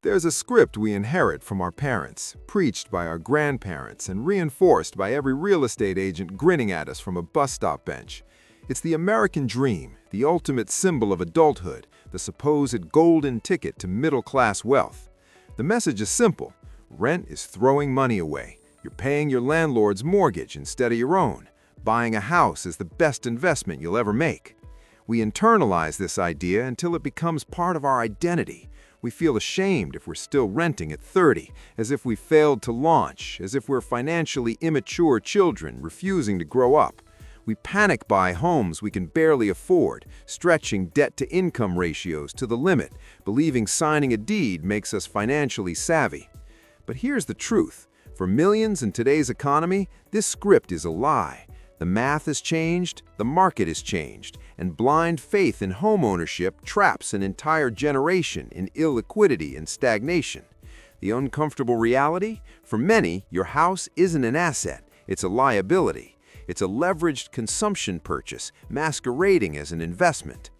There's a script we inherit from our parents, preached by our grandparents, and reinforced by every real estate agent grinning at us from a bus stop bench. It's the American dream, the ultimate symbol of adulthood, the supposed golden ticket to middle-class wealth. The message is simple. Rent is throwing money away. You're paying your landlord's mortgage instead of your own. Buying a house is the best investment you'll ever make. We internalize this idea until it becomes part of our identity. We feel ashamed if we're still renting at 30, as if we failed to launch, as if we're financially immature children refusing to grow up. We panic buy homes we can barely afford, stretching debt-to-income ratios to the limit, believing signing a deed makes us financially savvy. But here's the truth. For millions in today's economy, this script is a lie. The math has changed, the market has changed, and blind faith in homeownership traps an entire generation in illiquidity and stagnation. The uncomfortable reality? For many, your house isn't an asset, it's a liability. It's a leveraged consumption purchase, masquerading as an investment.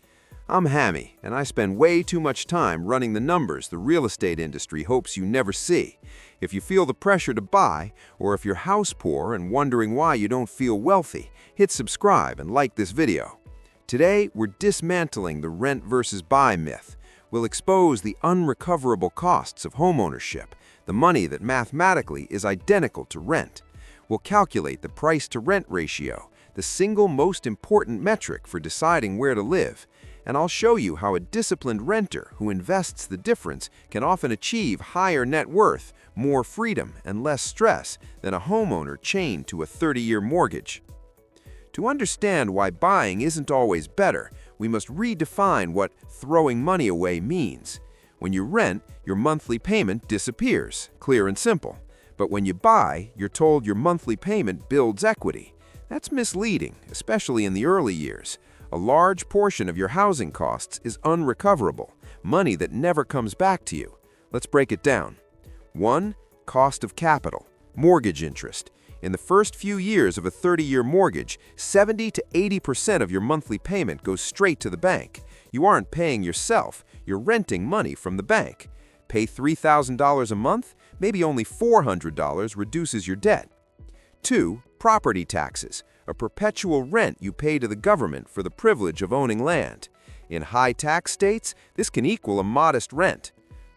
I'm Hammy, and I spend way too much time running the numbers the real estate industry hopes you never see. If you feel the pressure to buy, or if you're house poor and wondering why you don't feel wealthy, hit subscribe and like this video. Today, we're dismantling the rent versus buy myth. We'll expose the unrecoverable costs of homeownership, the money that mathematically is identical to rent. We'll calculate the price-to-rent ratio, the single most important metric for deciding where to live. And I'll show you how a disciplined renter who invests the difference can often achieve higher net worth, more freedom, and less stress than a homeowner chained to a 30-year mortgage. To understand why buying isn't always better, we must redefine what throwing money away means. When you rent, your monthly payment disappears, clear and simple. But when you buy, you're told your monthly payment builds equity. That's misleading, especially in the early years. A large portion of your housing costs is unrecoverable, money that never comes back to you. Let's break it down. 1. Cost of capital, mortgage interest. In the first few years of a 30-year mortgage, 70 to 80% of your monthly payment goes straight to the bank. You aren't paying yourself, you're renting money from the bank. Pay $3,000 a month? Maybe only $400 reduces your debt. 2. Property taxes, a perpetual rent you pay to the government for the privilege of owning land. In high-tax states, this can equal a modest rent.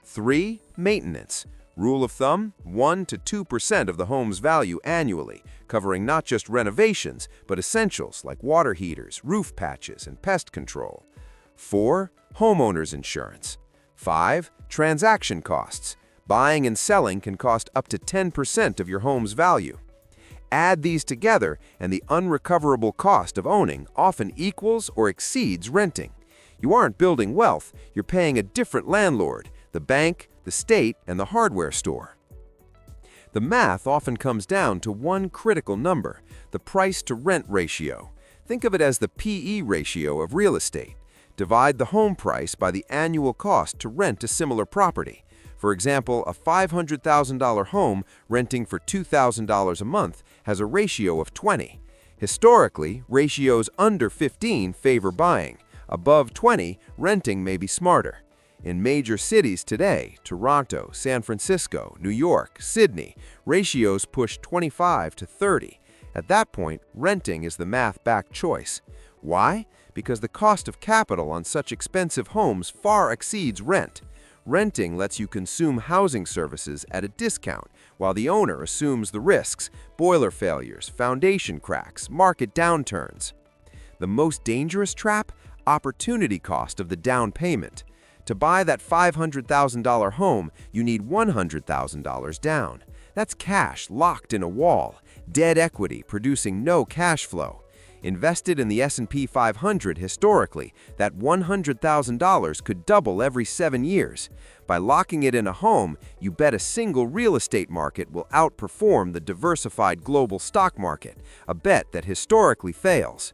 3. Maintenance. Rule of thumb, 1 to 2% of the home's value annually, covering not just renovations, but essentials like water heaters, roof patches, and pest control. 4. Homeowner's insurance. 5. Transaction costs. Buying and selling can cost up to 10% of your home's value. Add these together, and the unrecoverable cost of owning often equals or exceeds renting. You aren't building wealth, you're paying a different landlord, the bank, the state, and the hardware store. The math often comes down to one critical number, the price-to-rent ratio. Think of it as the PE ratio of real estate. Divide the home price by the annual cost to rent a similar property. For example, a $500,000 home renting for $2,000 a month has a ratio of 20. Historically, ratios under 15 favor buying. Above 20, renting may be smarter. In major cities today, Toronto, San Francisco, New York, Sydney, ratios push 25 to 30. At that point, renting is the math-backed choice. Why? Because the cost of capital on such expensive homes far exceeds rent. Renting lets you consume housing services at a discount, while the owner assumes the risks, boiler failures, foundation cracks, market downturns. The most dangerous trap? Opportunity cost of the down payment. To buy that $500,000 home, you need $100,000 down. That's cash locked in a wall, dead equity producing no cash flow. Invested in the S&P 500 historically, that $100,000 could double every 7 years. By locking it in a home, you bet a single real estate market will outperform the diversified global stock market, a bet that historically fails.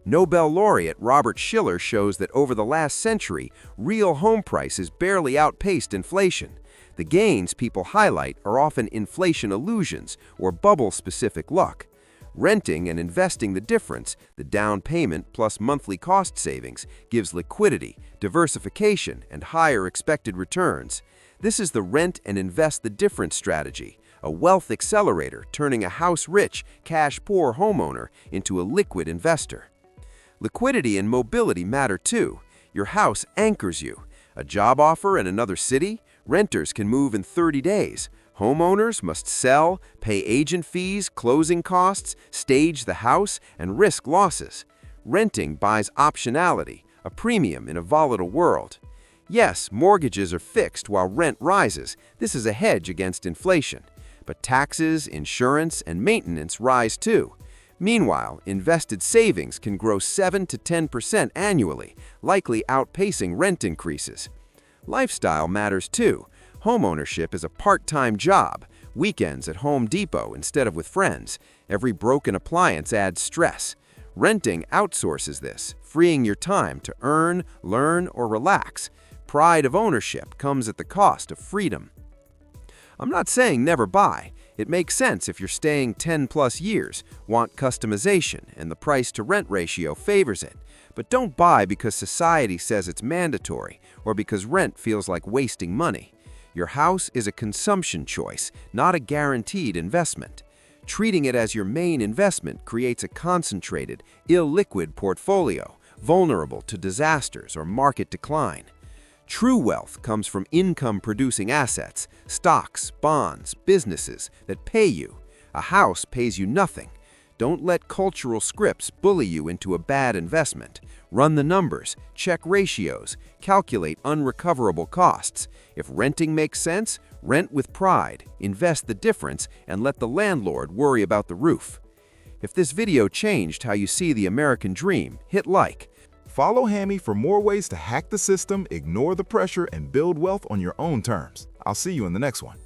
Nobel laureate Robert Shiller shows that over the last century, real home prices barely outpaced inflation. The gains people highlight are often inflation illusions or bubble-specific luck. Renting and investing the difference, the down payment plus monthly cost savings, gives liquidity, diversification, and higher expected returns. This is the rent and invest the difference strategy, a wealth accelerator turning a house-rich, cash-poor homeowner into a liquid investor. Liquidity and mobility matter too. Your house anchors you. A job offer in another city? Renters can move in 30 days. Homeowners must sell, pay agent fees, closing costs, stage the house, and risk losses. Renting buys optionality, a premium in a volatile world. Yes, mortgages are fixed while rent rises. This is a hedge against inflation. But taxes, insurance, and maintenance rise too. Meanwhile, invested savings can grow 7 to 10% annually, likely outpacing rent increases. Lifestyle matters too. Homeownership is a part-time job, weekends at Home Depot instead of with friends. Every broken appliance adds stress. Renting outsources this, freeing your time to earn, learn, or relax. Pride of ownership comes at the cost of freedom. I'm not saying never buy. It makes sense if you're staying 10+ years, want customization, and the price-to-rent ratio favors it. But don't buy because society says it's mandatory or because rent feels like wasting money. Your house is a consumption choice, not a guaranteed investment. Treating it as your main investment creates a concentrated, illiquid portfolio, vulnerable to disasters or market decline. True wealth comes from income-producing assets, stocks, bonds, businesses that pay you. A house pays you nothing. Don't let cultural scripts bully you into a bad investment. Run the numbers, check ratios, calculate unrecoverable costs. If renting makes sense, rent with pride, invest the difference, and let the landlord worry about the roof. If this video changed how you see the American dream, hit like. Follow Hammy for more ways to hack the system, ignore the pressure, and build wealth on your own terms. I'll see you in the next one.